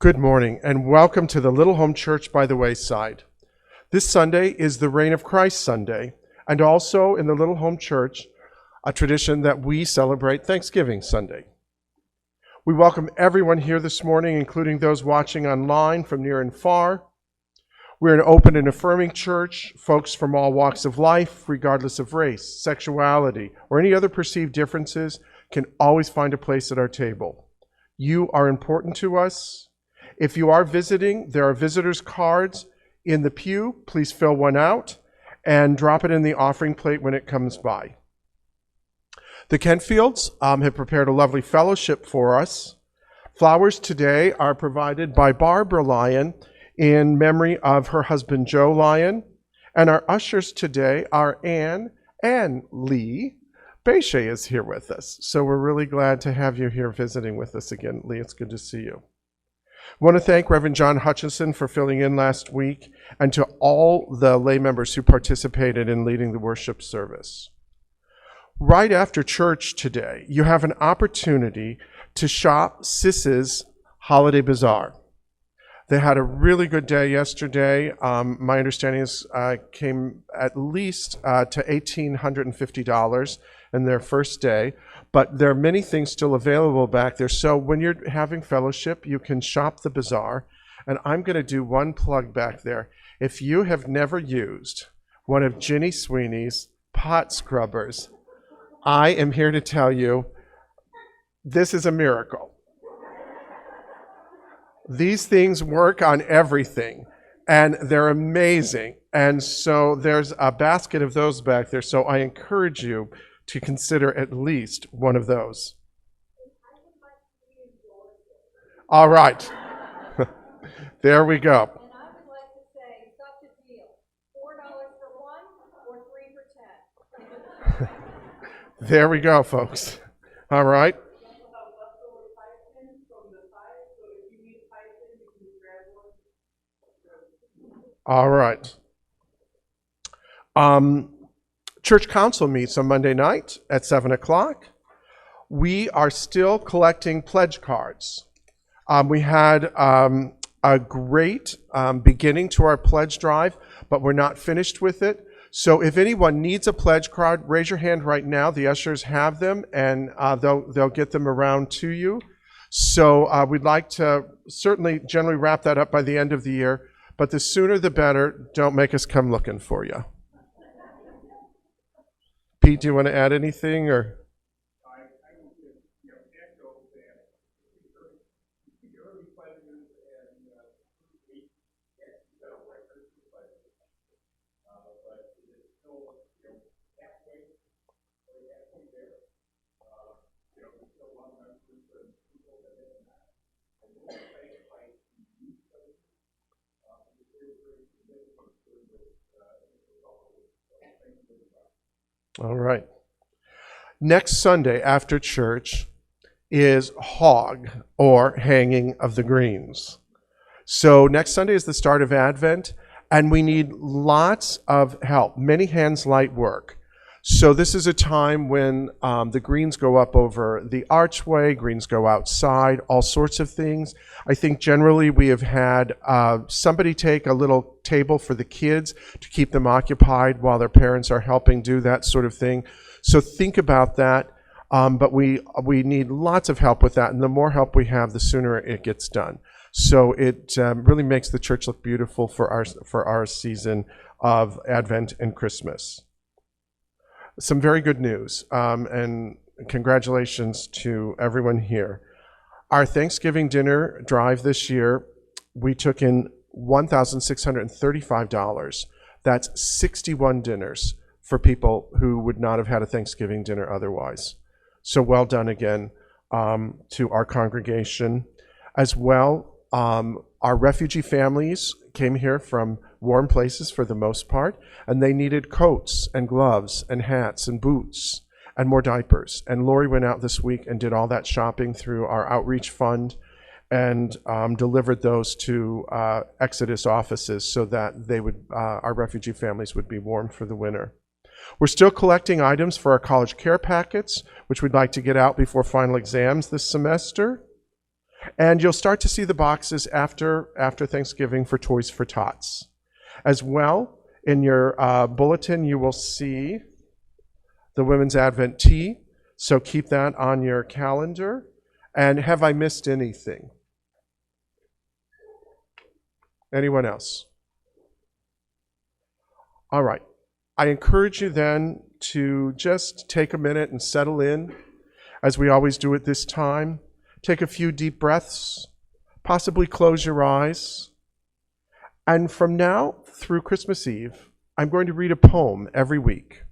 Good morning, and welcome to the Little Home Church by the Wayside. This Sunday is the Reign of Christ Sunday, and also in the Little Home Church, a tradition that we celebrate Thanksgiving Sunday. We welcome everyone here this morning, including those watching online from near and far. We're an open and affirming church. Folks from all walks of life, regardless of race, sexuality, or any other perceived differences, can always find a place at our table. You are important to us. If you are visiting, there are visitors' cards in the pew. Please fill one out and drop it in the offering plate when it comes by. The Kentfields have prepared a lovely fellowship for us. Flowers today are provided by Barbara Lyon in memory of her husband Joe Lyon. And our ushers today are Anne and Lee. Bechet is here with us. So we're really glad to have you here visiting with us again. Lee, it's good to see you. I want to thank Reverend John Hutchinson for filling in last week, and to all the lay members who participated in leading the worship service. Right after church today, you have an opportunity to shop Sis's Holiday Bazaar. They had a really good day yesterday. My understanding is came at least to $1,850 in their first day. But there are many things still available back there. So when you're having fellowship, you can shop the bazaar. And I'm going to do one plug back there. If you have never used one of Ginny Sweeney's pot scrubbers, I am here to tell you, this is a miracle. These things work on everything, and they're amazing. And so there's a basket of those back there. So I encourage you to consider at least one of those. All right. There we go. And I would like to say, such a deal. $4 for one or 3 for 10. There we go, folks. All right. All right. Church Council meets on Monday night at 7 o'clock. We are still collecting pledge cards. We had a great beginning to our pledge drive, but we're not finished with it. So if anyone needs a pledge card, raise your hand right now. The ushers have them, and they'll get them around to you. So we'd like to certainly generally wrap that up by the end of the year, but the sooner the better. Don't make us come looking for you. Pete, do you want to add anything, or? All right. Next Sunday after church is Hog, or Hanging of the Greens. So next Sunday is the start of Advent, and we need lots of help. Many hands, light work. So this is a time when the greens go up over the archway, greens go outside, all sorts of things. I think generally we have had somebody take a little table for the kids to keep them occupied while their parents are helping do that sort of thing. So think about that. But we need lots of help with that, and the more help we have, the sooner it gets done. So it really makes the church look beautiful for our season of Advent and Christmas. Some very good news, and congratulations to everyone here. Our Thanksgiving dinner drive this year, we took in $1,635. That's 61 dinners for people who would not have had a Thanksgiving dinner otherwise. So well done again to our congregation. As well, our refugee families came here from warm places for the most part, and they needed coats and gloves and hats and boots and more diapers. And Lori went out this week and did all that shopping through our outreach fund and delivered those to Exodus offices so that they would, our refugee families would be warm for the winter. We're still collecting items for our college care packets, which we'd like to get out before final exams this semester. And you'll start to see the boxes after Thanksgiving for Toys for Tots. As well, in your bulletin, you will see the Women's Advent Tea, so keep that on your calendar. And have I missed anything? Anyone else? All right. I encourage you then to just take a minute and settle in, as we always do at this time. Take a few deep breaths, possibly close your eyes. And from now through Christmas Eve, I'm going to read a poem every week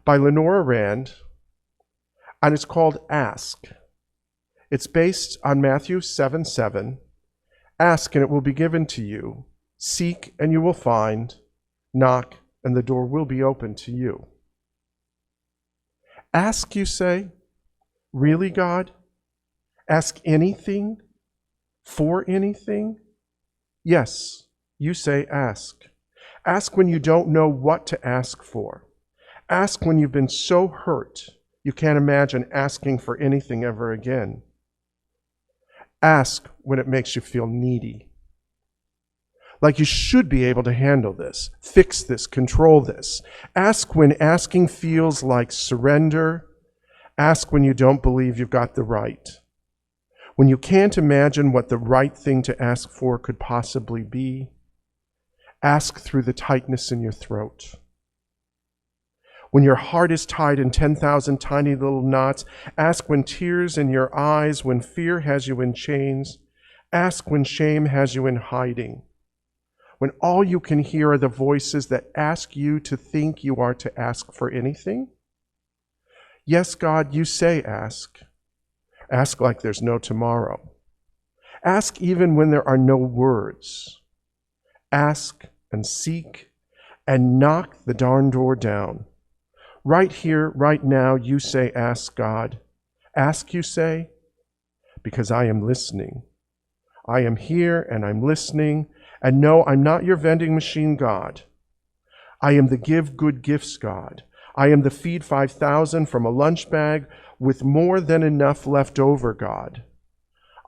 by Lenora Rand, and it's called Ask. It's based on Matthew 7:7. Ask and it will be given to you. Seek and you will find. Knock and the door will be open to you. Ask, you say? Really, God? Ask anything? For anything? Yes, you say ask. Ask when you don't know what to ask for. Ask when you've been so hurt you can't imagine asking for anything ever again. Ask when it makes you feel needy. Like you should be able to handle this, fix this, control this. Ask when asking feels like surrender. Ask when you don't believe you've got the right. When you can't imagine what the right thing to ask for could possibly be. Ask through the tightness in your throat. When your heart is tied in 10,000 tiny little knots. Ask when tears in your eyes, when fear has you in chains. Ask when shame has you in hiding. When all you can hear are the voices that ask you to think you are to ask for anything. Yes, God, you say ask. Ask like there's no tomorrow. Ask even when there are no words. Ask and seek and knock the darn door down. Right here, right now, you say ask, God. Ask, you say, because I am listening. I am here and I'm listening. And no, I'm not your vending machine God. I am the give good gifts God. I am the feed 5,000 from a lunch bag with more than enough left over God.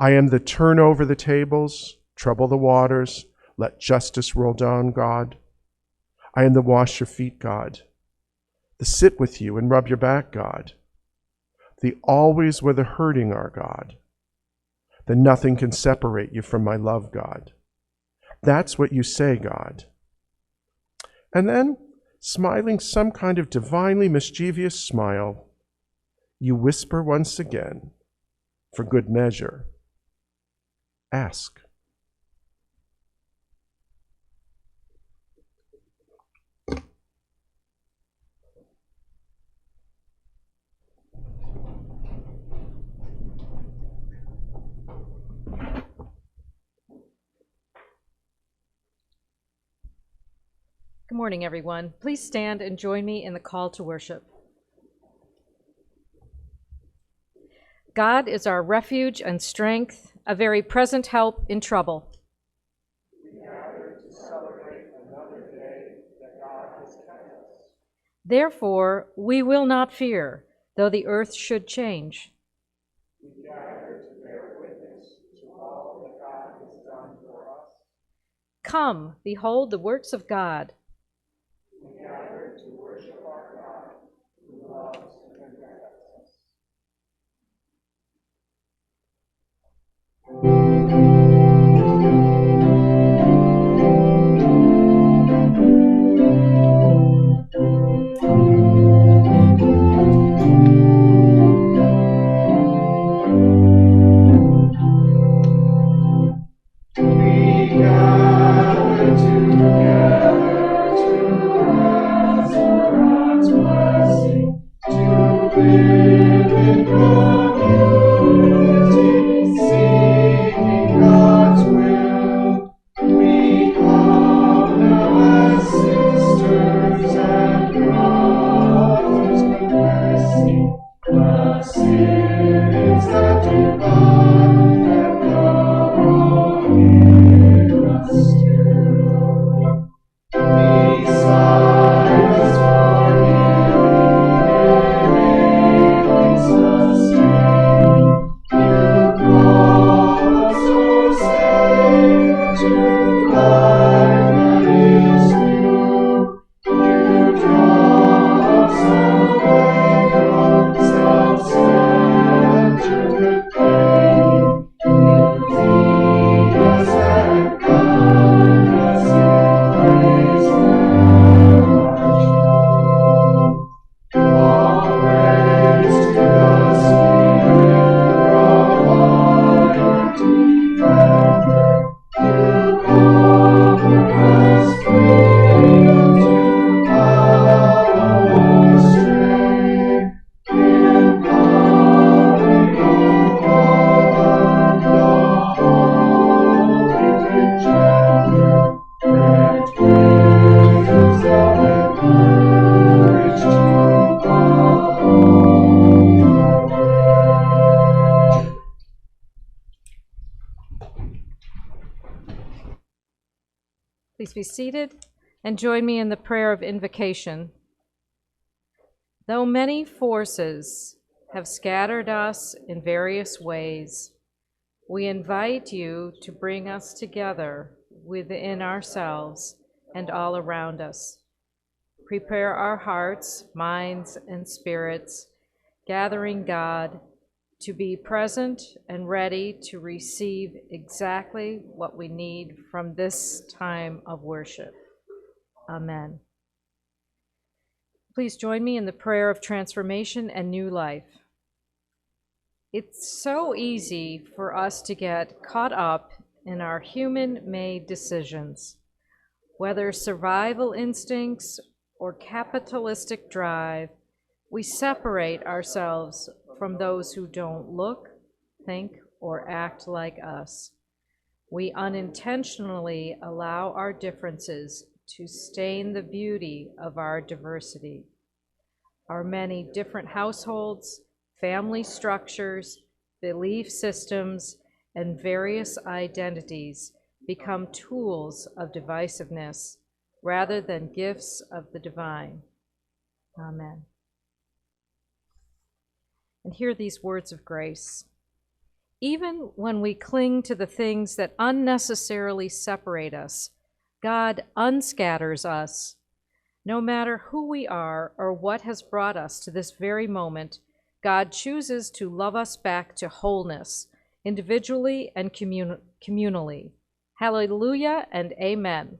I am the turn over the tables, trouble the waters, let justice roll down God. I am the wash your feet God. The sit with you and rub your back God. The always where the hurting are God. The nothing can separate you from my love God. That's what you say, God. And then, smiling some kind of divinely mischievous smile, you whisper once again, for good measure, ask. Good morning, everyone. Please stand and join me in the call to worship. God is our refuge and strength, a very present help in trouble. We gather to celebrate another day that God has kept us. Therefore, we will not fear, though the earth should change. We gather to bear witness to all that God has done for us. Come, behold the works of God. We gather to worship our God who loves and protects us. Please be seated and join me in the prayer of invocation. Though many forces have scattered us in various ways, we invite you to bring us together within ourselves and all around us. Prepare our hearts, minds, and spirits, gathering God to be present and ready to receive exactly what we need from this time of worship. Amen. Please join me in the prayer of transformation and new life. It's so easy for us to get caught up in our human-made decisions, whether survival instincts or capitalistic drive. We separate ourselves from those who don't look, think, or act like us. We unintentionally allow our differences to stain the beauty of our diversity. Our many different households, family structures, belief systems, and various identities become tools of divisiveness rather than gifts of the divine. Amen. And hear these words of grace. Even when we cling to the things that unnecessarily separate us, God unscatters us. No matter who we are or what has brought us to this very moment, God chooses to love us back to wholeness, individually and communally. Hallelujah and amen.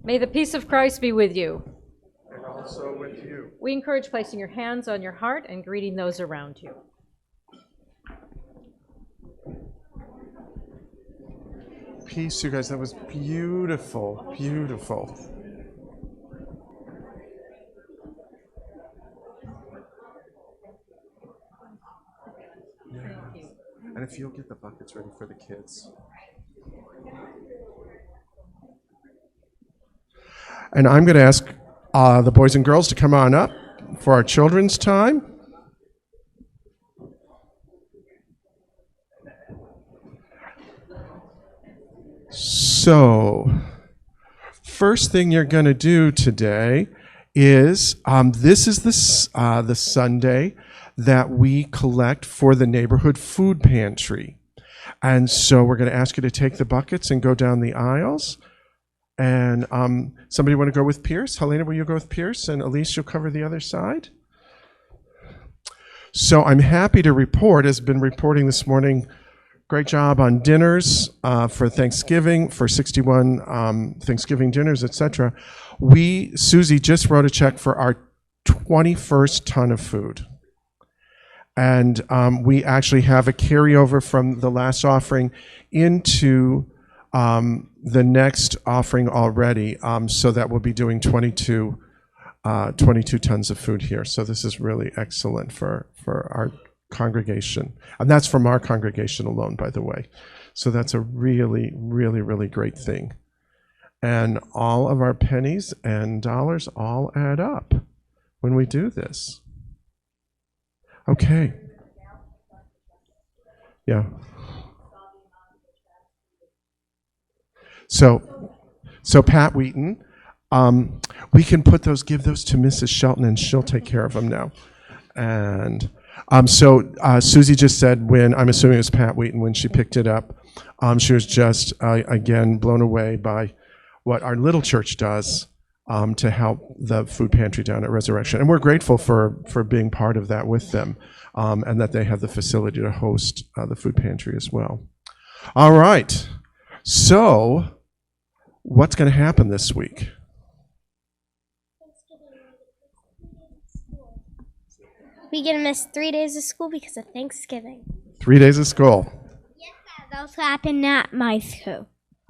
May the peace of Christ be with you. We encourage placing your hands on your heart and greeting those around you. Peace, you guys. That was beautiful, beautiful. Yeah. And if you'll get the buckets ready for the kids. And I'm going to ask the boys and girls to come on up for our children's time. So, first thing you're going to do today is this is the Sunday that we collect for the neighborhood food pantry. And so we're going to ask you to take the buckets and go down the aisles. And somebody want to go with Pierce? Helena, will you go with Pierce? And Elise, you'll cover the other side? So I'm happy to report, has been reporting this morning, great job on dinners for Thanksgiving, for 61 Thanksgiving dinners, etc. Susie just wrote a check for our 21st ton of food. And we actually have a carryover from the last offering into the next offering already, so that we'll be doing 22 tons of food here. So this is really excellent for our congregation. And that's from our congregation alone, by the way. So that's a really, really, really great thing. And all of our pennies and dollars all add up when we do this. Okay. Yeah. So Pat Wheaton, we can give those to Mrs. Shelton, and she'll take care of them now. And Susie just said, when I'm assuming it was Pat Wheaton, when she picked it up, she was just again blown away by what our little church does to help the food pantry down at Resurrection, and we're grateful for being part of that with them, and that they have the facility to host the food pantry as well. All right, so what's going to happen this week? We're going to miss 3 days of school because of Thanksgiving. 3 days of school. Yes, that also happened at my school.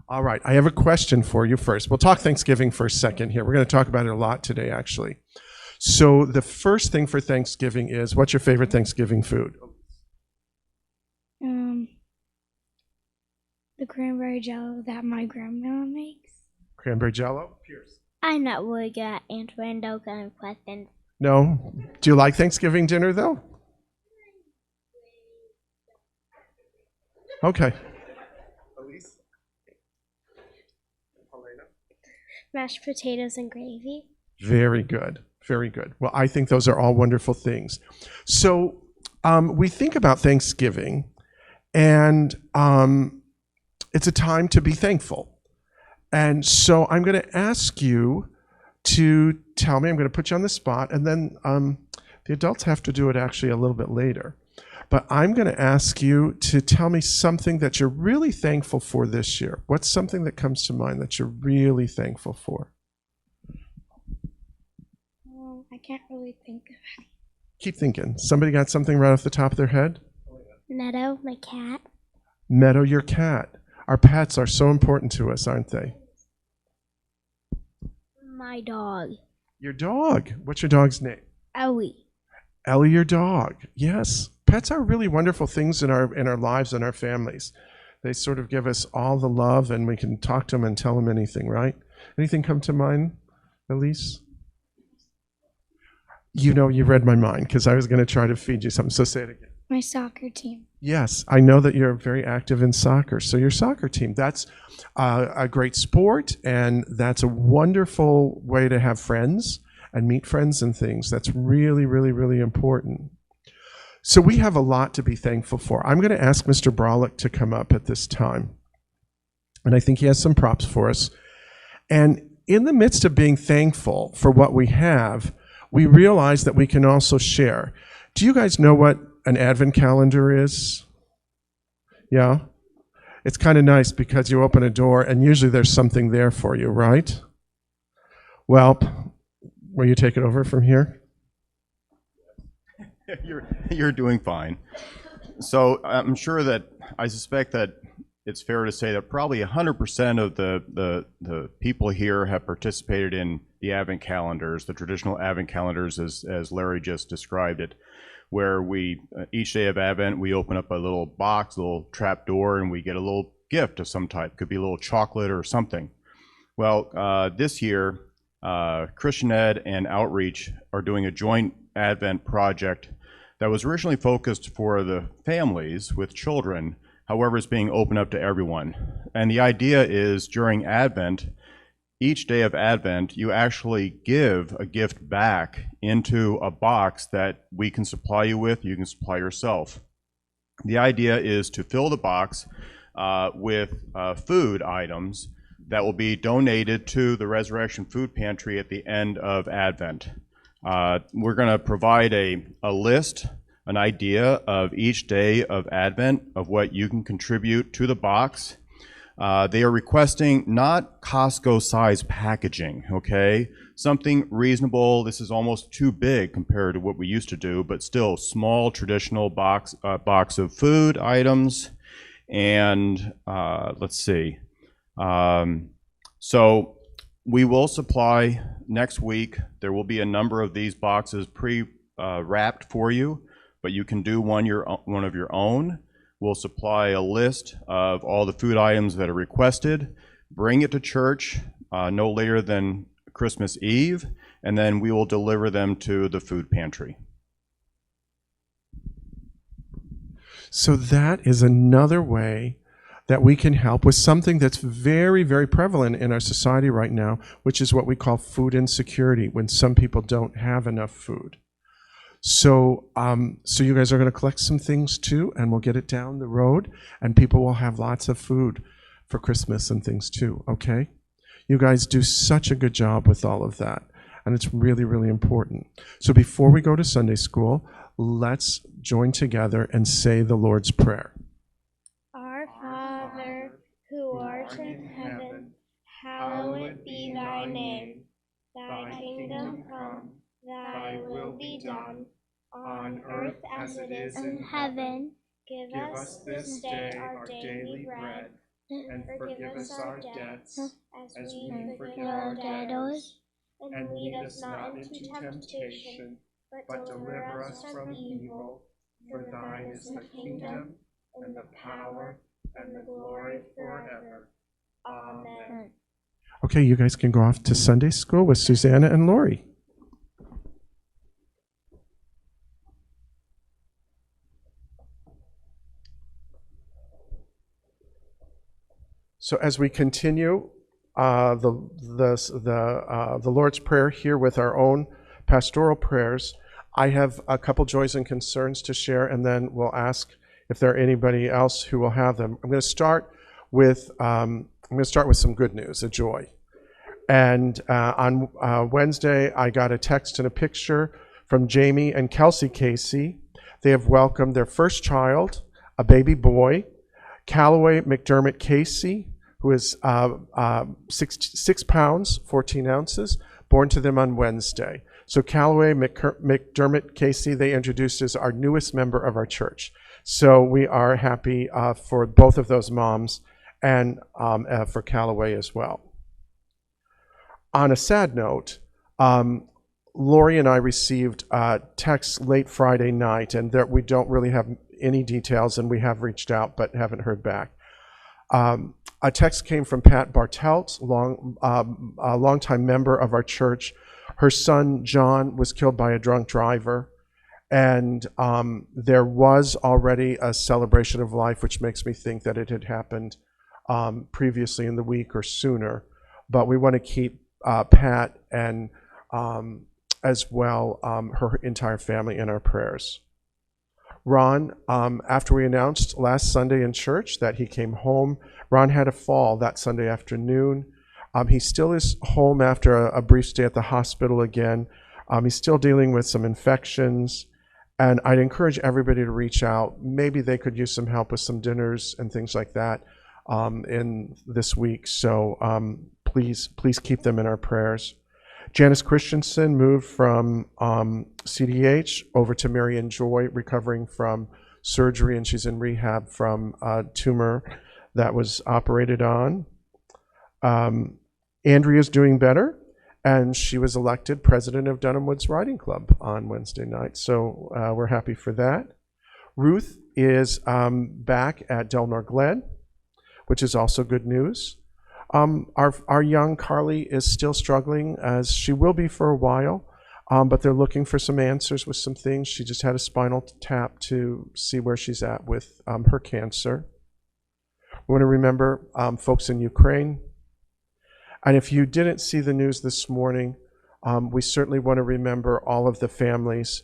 All right, I have a question for you first. We'll talk Thanksgiving for a second here. We're going to talk about it a lot today, actually. So the first thing for Thanksgiving is, what's your favorite Thanksgiving food? The cranberry jello that my grandma makes. Cranberry jello? Pierce. I'm not really good at answering those kind of questions. No? Do you like Thanksgiving dinner, though? Okay. Elise? Helena? Mashed potatoes and gravy. Very good. Very good. Well, I think those are all wonderful things. So we think about Thanksgiving, and it's a time to be thankful. And so I'm going to ask you to tell me, I'm going to put you on the spot, and then the adults have to do it actually a little bit later. But I'm going to ask you to tell me something that you're really thankful for this year. What's something that comes to mind that you're really thankful for? I can't really think of it. Keep thinking. Somebody got something right off the top of their head? Meadow, my cat. Meadow, your cat. Our pets are so important to us, aren't they? My dog. Your dog. What's your dog's name? Ellie. Ellie, your dog. Yes. Pets are really wonderful things in our lives and our families. They sort of give us all the love, and we can talk to them and tell them anything, right? Anything come to mind, Elise? You know, you read my mind, because I was going to try to feed you something. So say it again. My soccer team. Yes, I know that you're very active in soccer. So your soccer team, that's a great sport, and that's a wonderful way to have friends and meet friends and things. That's really, really, really important. So we have a lot to be thankful for. I'm going to ask Mr. Brolick to come up at this time. And I think he has some props for us. And in the midst of being thankful for what we have, we realize that we can also share. Do you guys know what an Advent calendar is? Yeah? It's kind of nice because you open a door and usually there's something there for you, right? Well, will you take it over from here? You're doing fine. So I suspect that it's fair to say that probably 100% of the people here have participated in the Advent calendars, the traditional Advent calendars as Larry just described it, where we, each day of Advent, we open up a little box, a little trap door, and we get a little gift of some type. Could be a little chocolate or something. Well, this year, Christian Ed and Outreach are doing a joint Advent project that was originally focused for the families with children, however, it's being opened up to everyone. And the idea is during Advent, each day of Advent, you actually give a gift back into a box that we can supply you with, you can supply yourself. The idea is to fill the box with food items that will be donated to the Resurrection Food Pantry at the end of Advent. We're going to provide a list, an idea of each day of Advent of what you can contribute to the box. They are requesting not Costco-size packaging, okay? Something reasonable. This is almost too big compared to what we used to do, but still small traditional box of food items. And let's see. So we will supply next week. There will be a number of these boxes pre-wrapped for you, but you can do one of your own. We'll supply a list of all the food items that are requested. Bring it to church no later than Christmas Eve, and then we will deliver them to the food pantry. So that is another way that we can help with something that's very, very prevalent in our society right now, which is what we call food insecurity, when some people don't have enough food. So so you guys are going to collect some things too, and we'll get it down the road, and people will have lots of food for Christmas and things too, okay? You guys do such a good job with all of that, and it's really, really important. So before we go to Sunday school, let's join together and say the Lord's Prayer. Our Father, who art in heaven, hallowed be thy name. Thy kingdom come, thy will be done, on earth as it is in heaven. Give us this day our daily bread, and forgive us our debts, as we forgive our debtors. And lead us not into temptation, but deliver us from evil. For thine is the kingdom, and the power, and the glory forever. Amen. Okay, you guys can go off to Sunday school with Susanna and Lori. So as we continue the Lord's Prayer here with our own pastoral prayers, I have a couple joys and concerns to share, and then we'll ask if there are anybody else who will have them. I'm going to start with some good news, a joy. And on Wednesday, I got a text and a picture from Jamie and Kelsey Casey. They have welcomed their first child, a baby boy, Callaway McDermott Casey, who is 6 pounds, 14 ounces, born to them on Wednesday. So Callaway McDermott Casey, they introduced as our newest member of our church. So we are happy for both of those moms and for Callaway as well. On a sad note, Lori and I received texts late Friday night, and that we don't really have any details, and we have reached out but haven't heard back. A text came from Pat Bartelt, a longtime member of our church. Her son, John, was killed by a drunk driver, and there was already a celebration of life, which makes me think that it had happened previously in the week or sooner. But we want to keep Pat and as well her entire family in our prayers. Ron, after we announced last Sunday in church that he came home, Ron had a fall that Sunday afternoon. He still is home after a brief stay at the hospital again. He's still dealing with some infections, and I'd encourage everybody to reach out. Maybe they could use some help with some dinners and things like that in this week. So please keep them in our prayers. Janice Christensen moved from CDH over to Marion Joy, recovering from surgery, and she's in rehab from a tumor that was operated on. Andrea's doing better, and she was elected president of Dunham Woods Riding Club on Wednesday night, so we're happy for that. Ruth is back at Delnor Glen, which is also good news. Our young Carly is still struggling, as she will be for a while, but they're looking for some answers with some things. She just had a spinal tap to see where she's at with her cancer. We want to remember folks in Ukraine. And if you didn't see the news this morning, we certainly want to remember all of the families.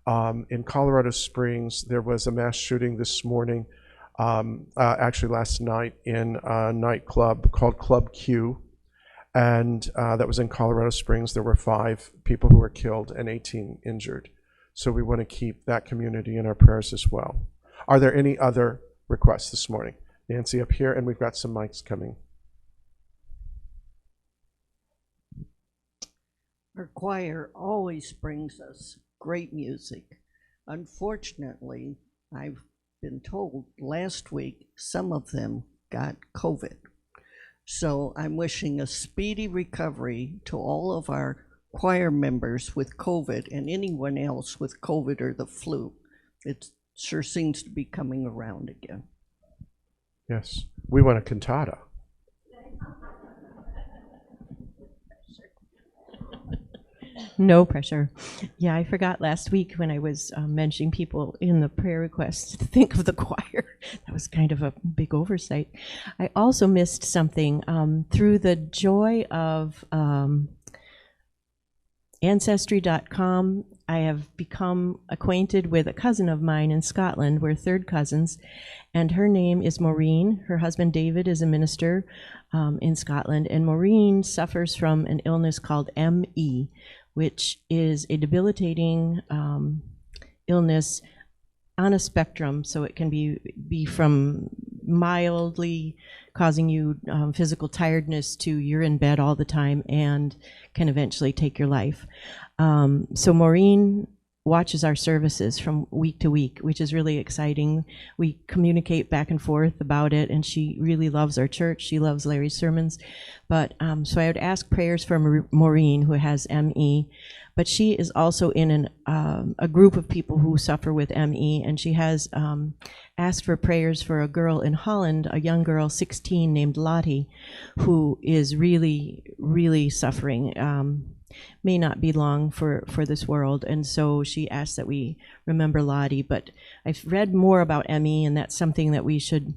In Colorado Springs, there was a mass shooting this morning, actually last night, in a nightclub called Club Q, and that was in Colorado Springs. There were 5 people who were killed and 18 injured. So we want to keep that community in our prayers as well. Are there any other requests this morning? Nancy up here, and we've got some mics coming. Our choir always brings us great music. Unfortunately, I've been told last week some of them got COVID. So I'm wishing a speedy recovery to all of our choir members with COVID and anyone else with COVID or the flu. It sure seems to be coming around again. Yes, we want a cantata. No pressure. Yeah, I forgot last week when I was mentioning people in the prayer requests to think of the choir. That was kind of a big oversight. I also missed something. Through the joy of Ancestry.com, I have become acquainted with a cousin of mine in Scotland. We're third cousins, and her name is Maureen. Her husband David is a minister in Scotland, and Maureen suffers from an illness called ME, which is a debilitating illness on a spectrum. So it can be from mildly causing you physical tiredness to you're in bed all the time and can eventually take your life. So Maureen watches our services from week to week, which is really exciting. We communicate back and forth about it, and she really loves our church. She loves Larry's sermons. But so I would ask prayers for Maureen, who has ME, but she is also in a group of people who suffer with ME, and she has asked for prayers for a girl in Holland, a young girl, 16, named Lottie, who is really, really suffering. May not be long for this world, and so she asked that we remember Lottie. But I've read more about ME, and that's something that we should,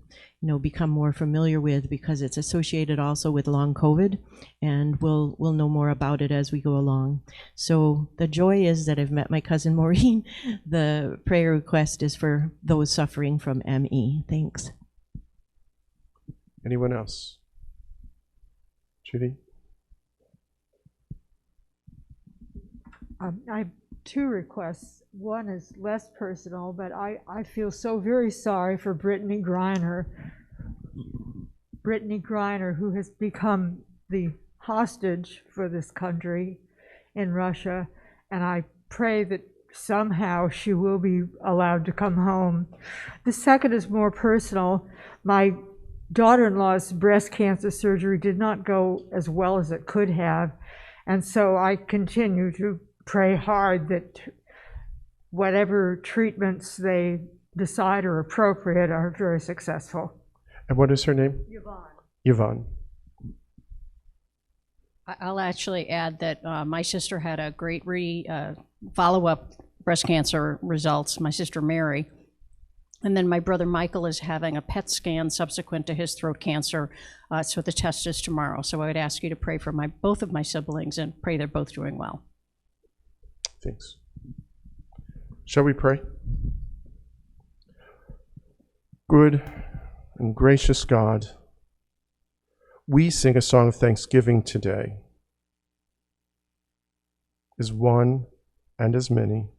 become more familiar with, because it's associated also with long COVID, and we'll know more about it as we go along. So the joy is that I've met my cousin Maureen. The prayer request is for those suffering from ME. Thanks. Anyone else? Judy? I have 2 requests. One is less personal, but I feel so very sorry for Brittany Griner. Brittany Griner, who has become the hostage for this country in Russia, and I pray that somehow she will be allowed to come home. The second is more personal. My daughter-in-law's breast cancer surgery did not go as well as it could have, and so I continue to pray hard that whatever treatments they decide are appropriate are very successful. And what is her name? Yvonne. I'll actually add that my sister had a great follow-up breast cancer results, my sister Mary. And then my brother Michael is having a PET scan subsequent to his throat cancer. So the test is tomorrow. So I would ask you to pray for both of my siblings and pray they're both doing well. Thanks. Shall we pray? Good and gracious God, we sing a song of thanksgiving today, as one and as many.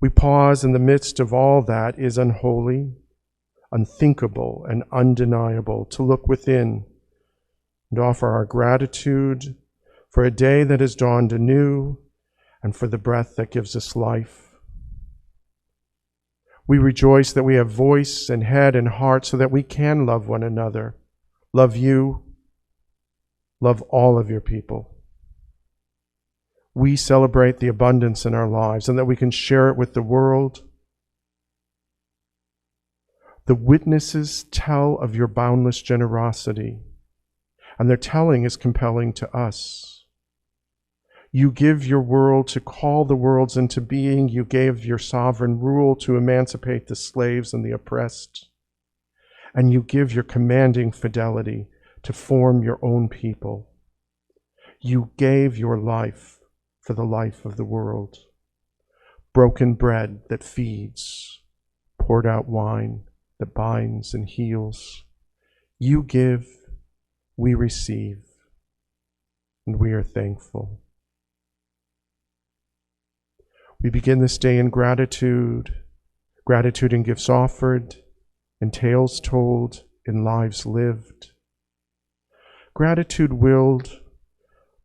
We pause in the midst of all that is unholy, unthinkable, and undeniable to look within and offer our gratitude for a day that has dawned anew, and for the breath that gives us life. We rejoice that we have voice and head and heart so that we can love one another, love you, love all of your people. We celebrate the abundance in our lives and that we can share it with the world. The witnesses tell of your boundless generosity, and their telling is compelling to us. You give your world to call the worlds into being. You gave your sovereign rule to emancipate the slaves and the oppressed. And you give your commanding fidelity to form your own people. You gave your life for the life of the world. Broken bread that feeds, poured out wine that binds and heals. You give, we receive, and we are thankful. We begin this day in gratitude in gifts offered, in tales told, in lives lived. Gratitude willed,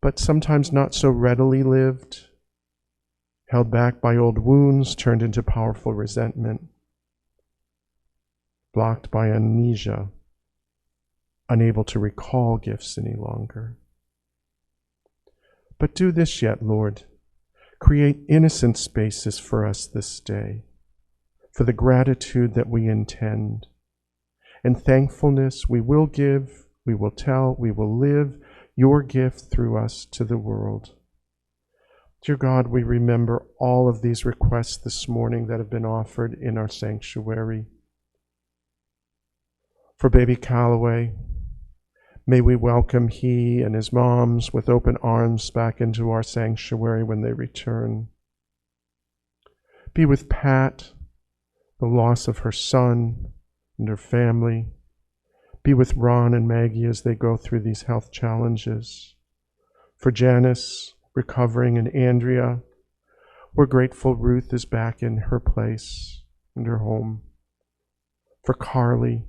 but sometimes not so readily lived, held back by old wounds turned into powerful resentment, blocked by amnesia, unable to recall gifts any longer. But do this yet, Lord. Create innocent spaces for us this day, for the gratitude that we intend. In thankfulness, we will give, we will tell, we will live your gift through us to the world. Dear God, we remember all of these requests this morning that have been offered in our sanctuary. For baby Calloway, may we welcome he and his moms with open arms back into our sanctuary when they return. Be with Pat, the loss of her son and her family. Be with Ron and Maggie as they go through these health challenges. For Janice, recovering, and Andrea, we're grateful Ruth is back in her place and her home. For Carly,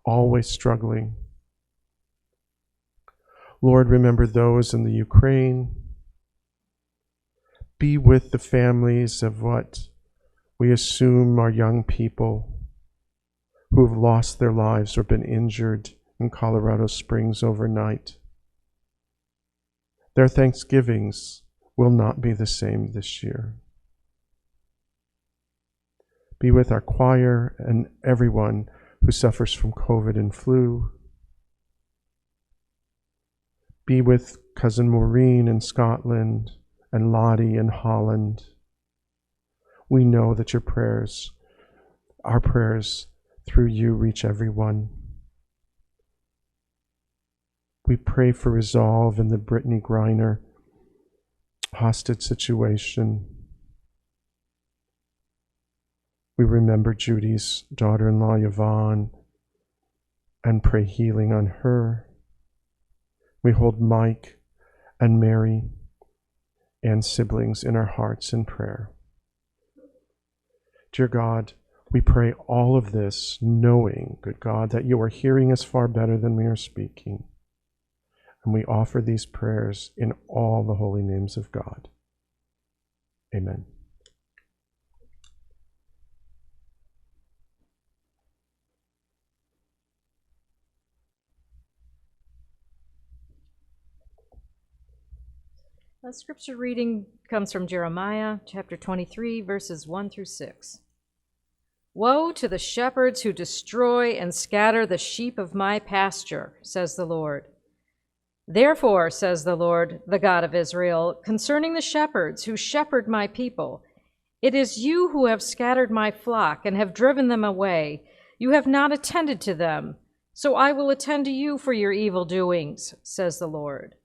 always struggling. Lord, remember those in the Ukraine. Be with the families of what we assume are young people who have lost their lives or been injured in Colorado Springs overnight. Their Thanksgivings will not be the same this year. Be with our choir and everyone who suffers from COVID and flu. Be with cousin Maureen in Scotland and Lottie in Holland. We know that your prayers, our prayers through you, reach everyone. We pray for resolve in the Brittany Griner hostage situation. We remember Judy's daughter-in-law, Yvonne, and pray healing on her. We hold Mike and Mary and siblings in our hearts in prayer. Dear God, we pray all of this knowing, good God, that you are hearing us far better than we are speaking. And we offer these prayers in all the holy names of God. Amen. The scripture reading comes from Jeremiah chapter 23, verses 1 through 6. Woe to the shepherds who destroy and scatter the sheep of my pasture, says the Lord. Therefore, says the Lord, the God of Israel, concerning the shepherds who shepherd my people, it is you who have scattered my flock and have driven them away. You have not attended to them, so I will attend to you for your evil doings, says the Lord.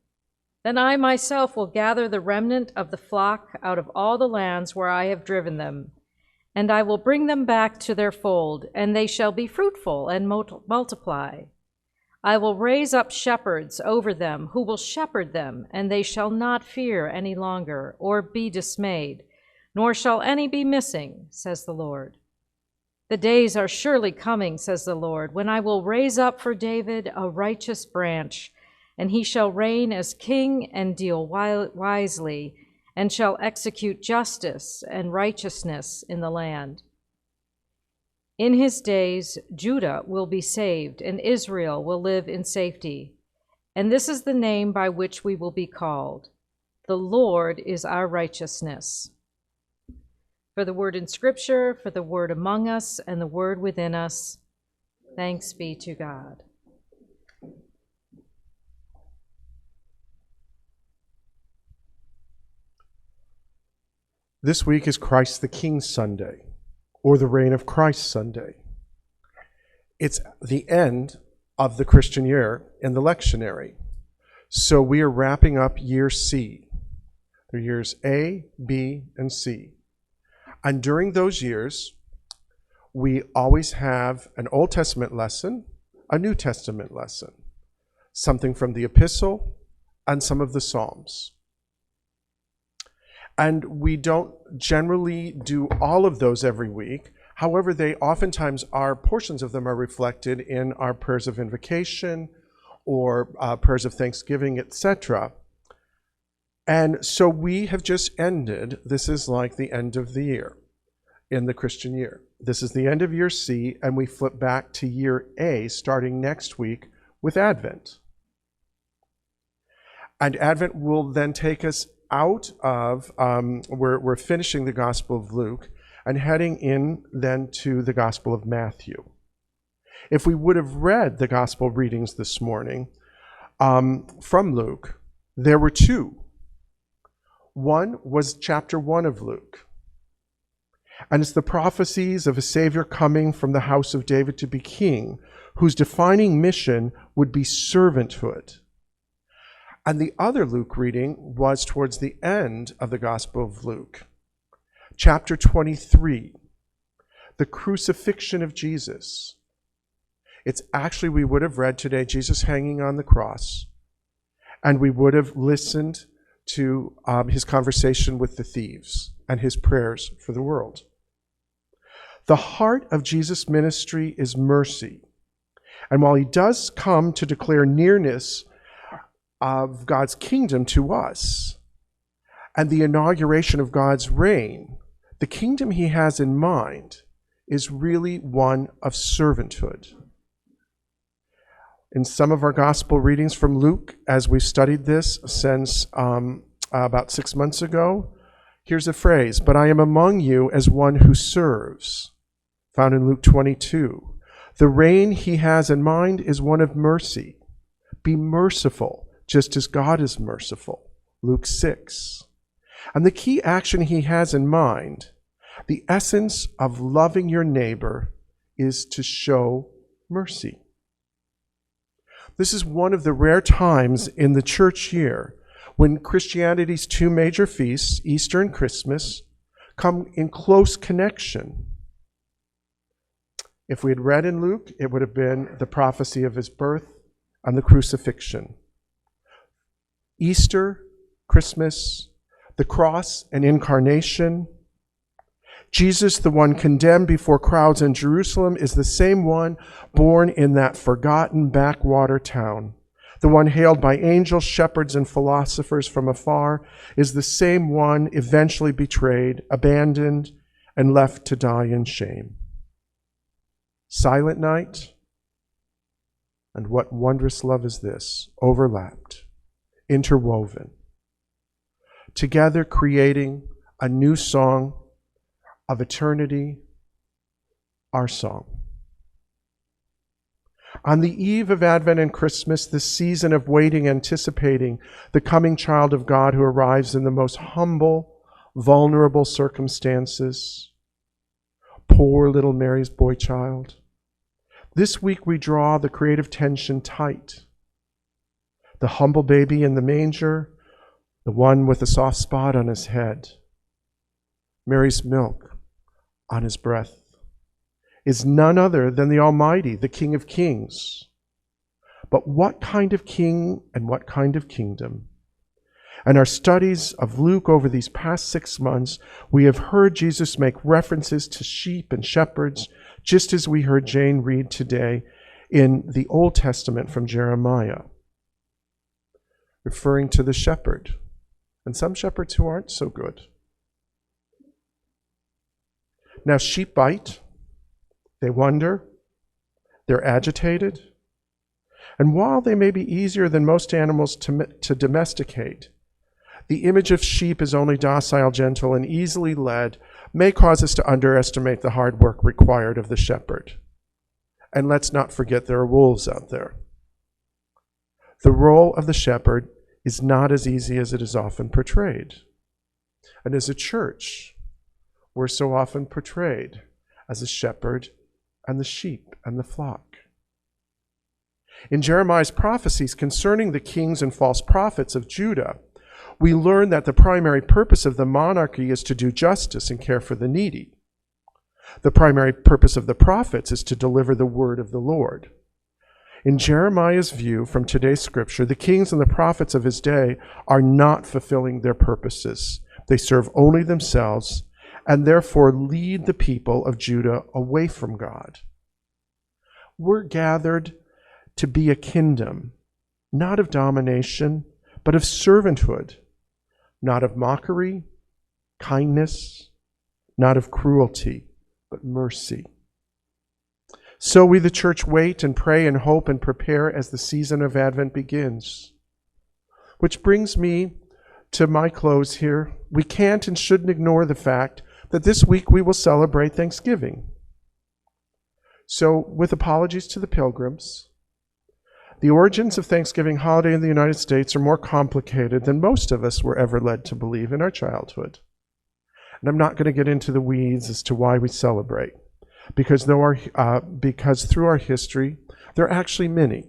Then I myself will gather the remnant of the flock out of all the lands where I have driven them, and I will bring them back to their fold, and they shall be fruitful and multiply. I will raise up shepherds over them who will shepherd them, and they shall not fear any longer or be dismayed, nor shall any be missing, says the Lord. The days are surely coming, says the Lord, when I will raise up for David a righteous branch, and he shall reign as king and deal wisely, and shall execute justice and righteousness in the land. In his days, Judah will be saved, and Israel will live in safety. And this is the name by which we will be called. The Lord is our righteousness. For the word in Scripture, for the word among us, and the word within us, thanks be to God. This week is Christ the King Sunday, or the Reign of Christ Sunday. It's the end of the Christian year in the lectionary. So we are wrapping up year C. They're years A, B, and C. And during those years, we always have an Old Testament lesson, a New Testament lesson, something from the epistle, and some of the Psalms. And we don't generally do all of those every week. However, they oftentimes are, portions of them are reflected in our prayers of invocation or prayers of thanksgiving, etc. And so we have just ended, this is like the end of the year in the Christian year. This is the end of year C, and we flip back to year A starting next week with Advent. And Advent will then take us out of, we're finishing the Gospel of Luke and heading in then to the Gospel of Matthew. If we would have read the Gospel readings this morning from Luke, there were two. One was chapter 1 of Luke, and it's the prophecies of a Savior coming from the house of David to be king, whose defining mission would be servanthood. And the other Luke reading was towards the end of the Gospel of Luke. Chapter 23, the crucifixion of Jesus. It's actually, we would have read today, Jesus hanging on the cross, and we would have listened to his conversation with the thieves and his prayers for the world. The heart of Jesus' ministry is mercy. And while he does come to declare nearness of God's kingdom to us and the inauguration of God's reign, the kingdom he has in mind is really one of servanthood. In some of our gospel readings from Luke, as we've studied this since about 6 months ago, here's a phrase, "But I am among you as one who serves," found in Luke 22. The reign he has in mind is one of mercy. Be merciful, just as God is merciful, Luke 6. And the key action he has in mind, the essence of loving your neighbor, is to show mercy. This is one of the rare times in the church year when Christianity's two major feasts, Easter and Christmas, come in close connection. If we had read in Luke, it would have been the prophecy of his birth and the crucifixion. Easter, Christmas, the cross and incarnation. Jesus, the one condemned before crowds in Jerusalem, is the same one born in that forgotten backwater town. The one hailed by angels, shepherds, and philosophers from afar is the same one eventually betrayed, abandoned, and left to die in shame. Silent night, and what wondrous love is this, overlapped, interwoven, together creating a new song of eternity, our song. On the eve of Advent and Christmas, this season of waiting, anticipating the coming child of God who arrives in the most humble, vulnerable circumstances, poor little Mary's boy child. This week we draw the creative tension tight. The humble baby in the manger, the one with a soft spot on his head, Mary's milk on his breath, is none other than the Almighty, the King of Kings. But what kind of king and what kind of kingdom? In our studies of Luke over these past 6 months, we have heard Jesus make references to sheep and shepherds, just as we heard Jane read today in the Old Testament from Jeremiah. referring to the shepherd, and some shepherds who aren't so good. Now, sheep bite, they wonder, they're agitated, and while they may be easier than most animals to domesticate, the image of sheep as only docile, gentle, and easily led may cause us to underestimate the hard work required of the shepherd. And let's not forget there are wolves out there. The role of the shepherd is not as easy as it is often portrayed. And as a church, we're so often portrayed as a shepherd and the sheep and the flock. In Jeremiah's prophecies concerning the kings and false prophets of Judah, we learn that the primary purpose of the monarchy is to do justice and care for the needy. The primary purpose of the prophets is to deliver the word of the Lord. In Jeremiah's view from today's scripture, the kings and the prophets of his day are not fulfilling their purposes. They serve only themselves and therefore lead the people of Judah away from God. We're gathered to be a kingdom, not of domination, but of servanthood, not of mockery, kindness, not of cruelty, but mercy. So we, the church, wait and pray and hope and prepare as the season of Advent begins. Which brings me to my close here. We can't and shouldn't ignore the fact that this week we will celebrate Thanksgiving. So, with apologies to the pilgrims, the origins of Thanksgiving holiday in the United States are more complicated than most of us were ever led to believe in our childhood. And I'm not going to get into the weeds as to why we celebrate, because through our history, there are actually many.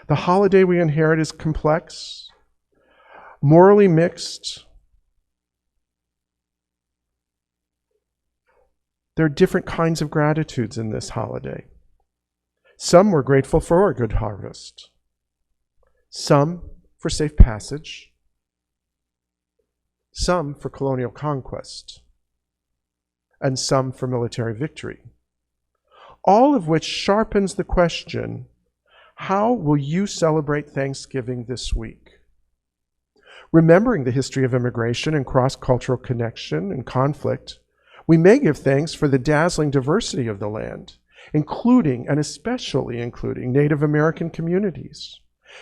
The holiday we inherit is complex, morally mixed. There are different kinds of gratitudes in this holiday. Some were grateful for a good harvest, some for safe passage, some for colonial conquest, and some for military victory. All of which sharpens the question, how will you celebrate Thanksgiving this week? Remembering the history of immigration and cross-cultural connection and conflict, we may give thanks for the dazzling diversity of the land, including and especially including Native American communities.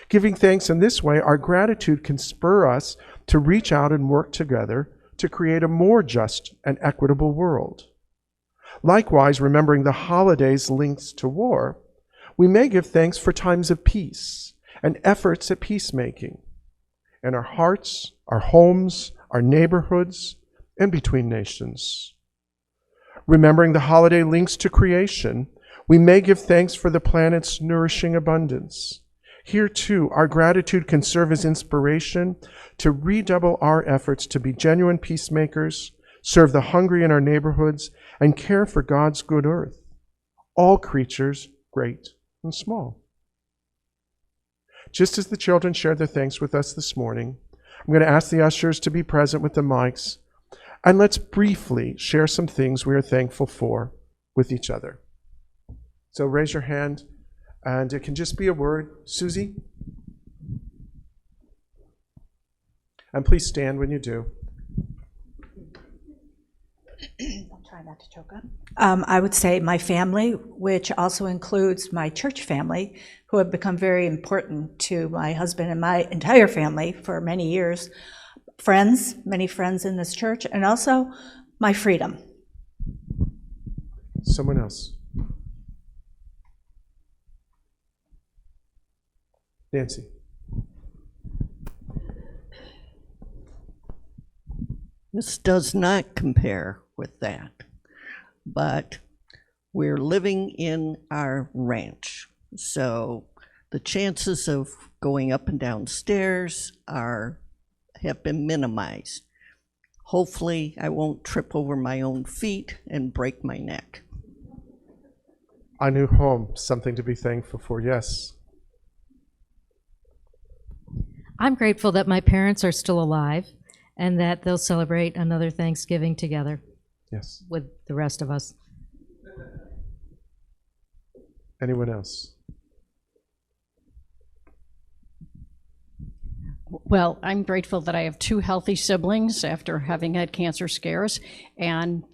Giving thanks in this way, our gratitude can spur us to reach out and work together to create a more just and equitable world. Likewise, remembering the holidays' links to war, we may give thanks for times of peace and efforts at peacemaking in our hearts, our homes, our neighborhoods, and between nations. Remembering the holiday links to creation, we may give thanks for the planet's nourishing abundance. Here too, our gratitude can serve as inspiration to redouble our efforts to be genuine peacemakers, serve the hungry in our neighborhoods, and care for God's good earth, all creatures, great and small. Just as the children shared their thanks with us this morning, I'm going to ask the ushers to be present with the mics, and let's briefly share some things we are thankful for with each other. So raise your hand, and it can just be a word. Susie? And please stand when you do. I'll try not to choke up. I would say my family, which also includes my church family, who have become very important to my husband and my entire family for many years. Friends, many friends in this church, and also my freedom. Someone else. Nancy. This does not compare with that, but we're living in our ranch, so the chances of going up and down stairs have been minimized. Hopefully, I won't trip over my own feet and break my neck. A new home, something to be thankful for, yes. I'm grateful that my parents are still alive and that they'll celebrate another Thanksgiving together. Yes. With the rest of us. Anyone else? Well, I'm grateful that I have two healthy siblings after having had cancer scares, and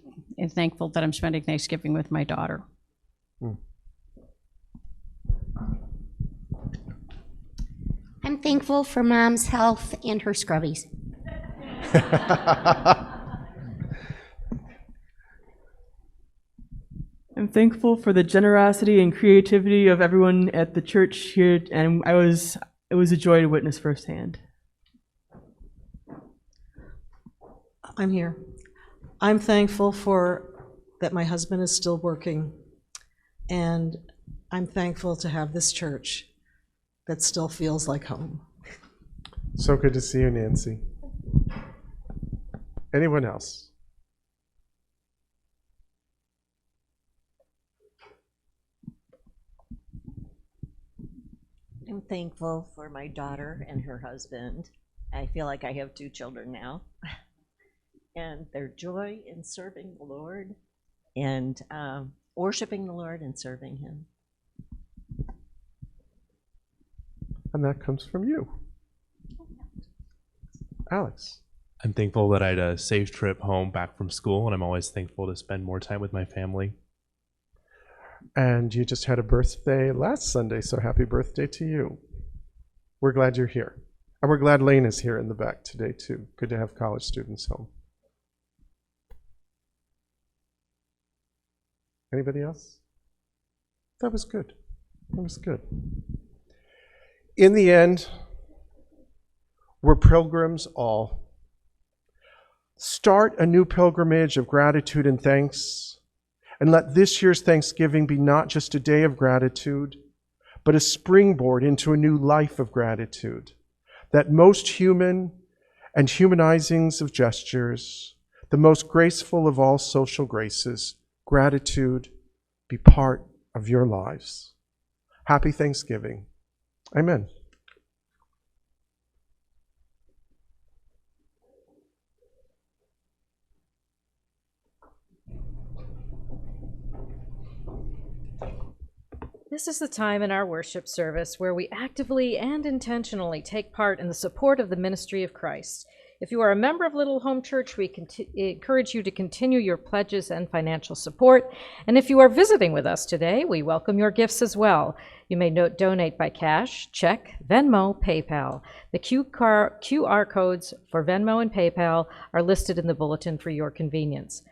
thankful that I'm spending Thanksgiving with my daughter. I'm thankful for Mom's health and her scrubbies. I'm thankful for the generosity and creativity of everyone at the church here, and it was a joy to witness firsthand. I'm here. I'm thankful for that my husband is still working, and I'm thankful to have this church that still feels like home. So good to see you, Nancy. Anyone else? I'm thankful for my daughter and her husband. I feel like I have two children now. And their joy in serving the Lord and worshiping the Lord and serving Him. And that comes from you. Alex. I'm thankful that I had a safe trip home back from school, and I'm always thankful to spend more time with my family. And you just had a birthday last Sunday, so happy birthday to you. We're glad you're here. And we're glad Lane is here in the back today, too. Good to have college students home. Anybody else? That was good. That was good. In the end, we're pilgrims all. Start a new pilgrimage of gratitude and thanks, and let this year's Thanksgiving be not just a day of gratitude, but a springboard into a new life of gratitude. That most human and humanizings of gestures, the most graceful of all social graces, gratitude, be part of your lives. Happy Thanksgiving. Amen. This is the time in our worship service where we actively and intentionally take part in the support of the ministry of Christ. If you are a member of Little Home Church, we encourage you to continue your pledges and financial support. And if you are visiting with us today, we welcome your gifts as well. You may donate by cash, check, Venmo, PayPal. The QR codes for Venmo and PayPal are listed in the bulletin for your convenience.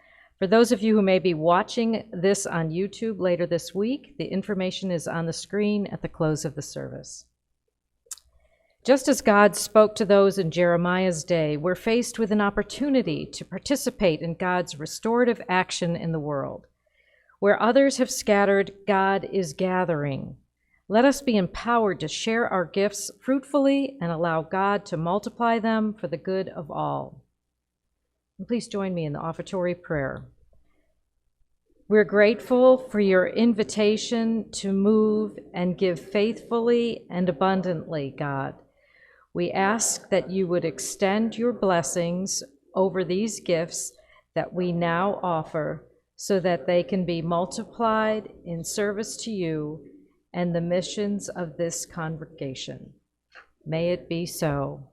For those of you who may be watching this on YouTube later this week, the information is on the screen at the close of the service. Just as God spoke to those in Jeremiah's day, we're faced with an opportunity to participate in God's restorative action in the world. Where others have scattered, God is gathering. Let us be empowered to share our gifts fruitfully and allow God to multiply them for the good of all. And please join me in the offertory prayer. We're grateful for your invitation to move and give faithfully and abundantly, God. We ask that you would extend your blessings over these gifts that we now offer so that they can be multiplied in service to you and the missions of this congregation. May it be so.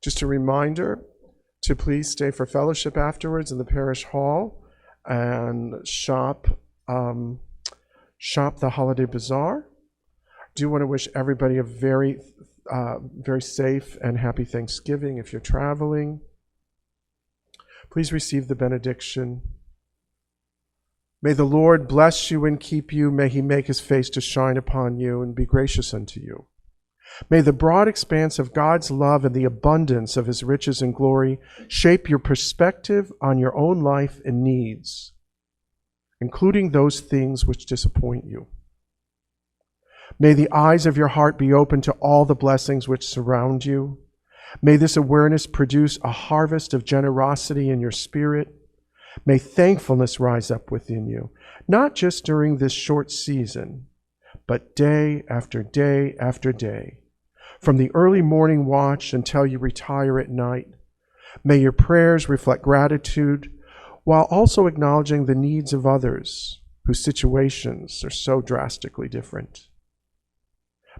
Just a reminder to please stay for fellowship afterwards in the parish hall and shop the holiday bazaar. Do want to wish everybody a very safe and happy Thanksgiving if you're traveling. Please receive the benediction. May the Lord bless you and keep you. May he make his face to shine upon you and be gracious unto you. May the broad expanse of God's love and the abundance of his riches and glory shape your perspective on your own life and needs, including those things which disappoint you. May the eyes of your heart be open to all the blessings which surround you. May this awareness produce a harvest of generosity in your spirit. May thankfulness rise up within you, not just during this short season, but day after day after day, from the early morning watch until you retire at night. May your prayers reflect gratitude while also acknowledging the needs of others whose situations are so drastically different.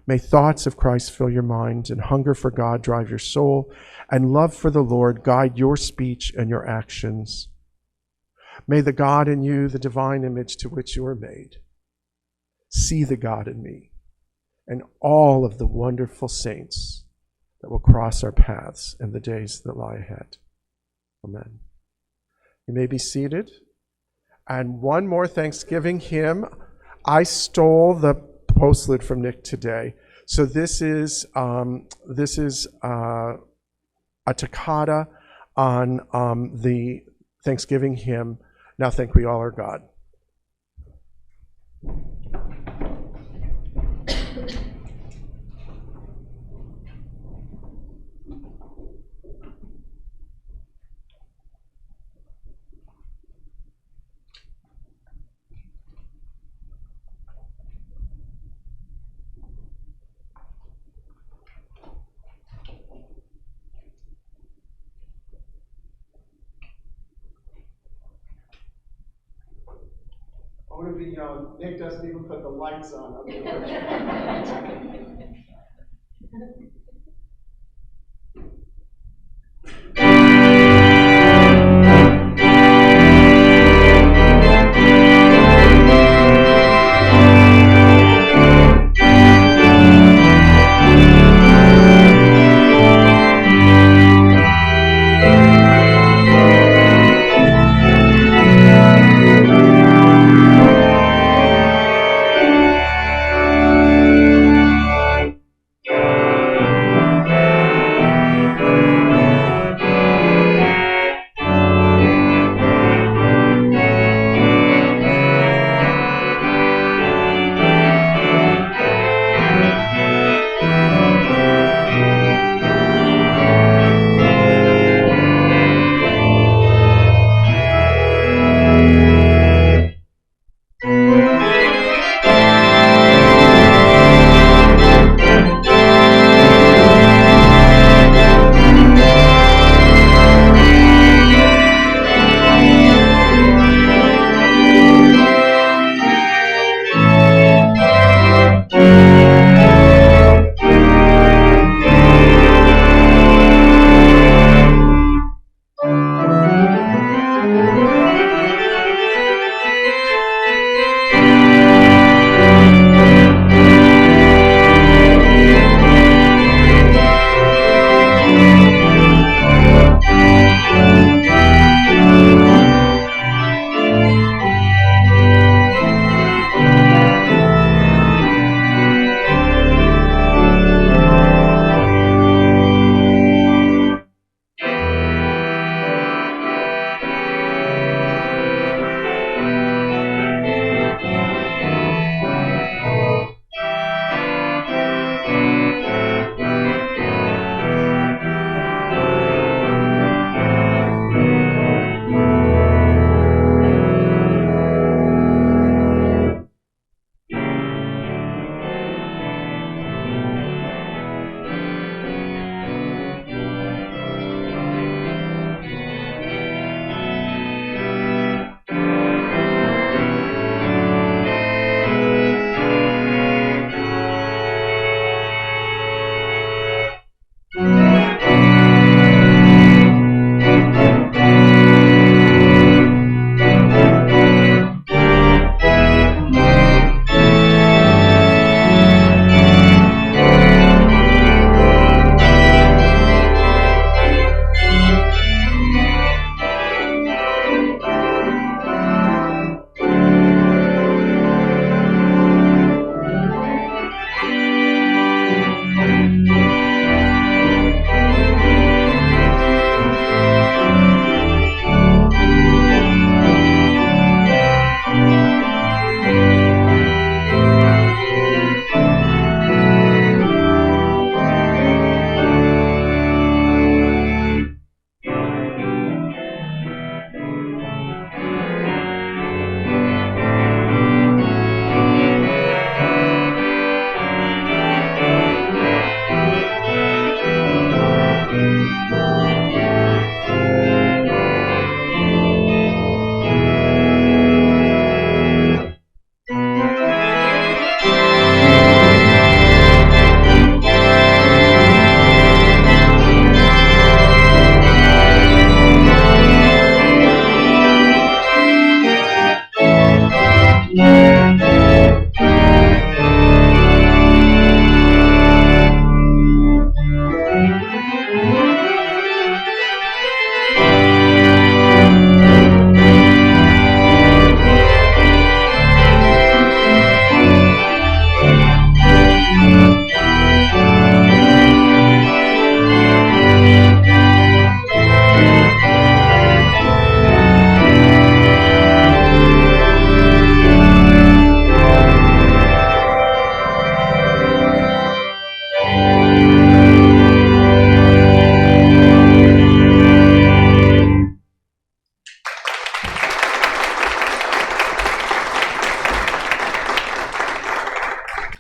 May thoughts of Christ fill your mind and hunger for God drive your soul and love for the Lord guide your speech and your actions. May the God in you, the divine image to which you are made, see the God in me and all of the wonderful saints that will cross our paths in the days that lie ahead. Amen. You may be seated. And one more Thanksgiving hymn. I stole the postlude from Nick today. So this is a toccata on the Thanksgiving hymn, Now Thank We All Our God. I want to be Nick doesn't even put the lights on.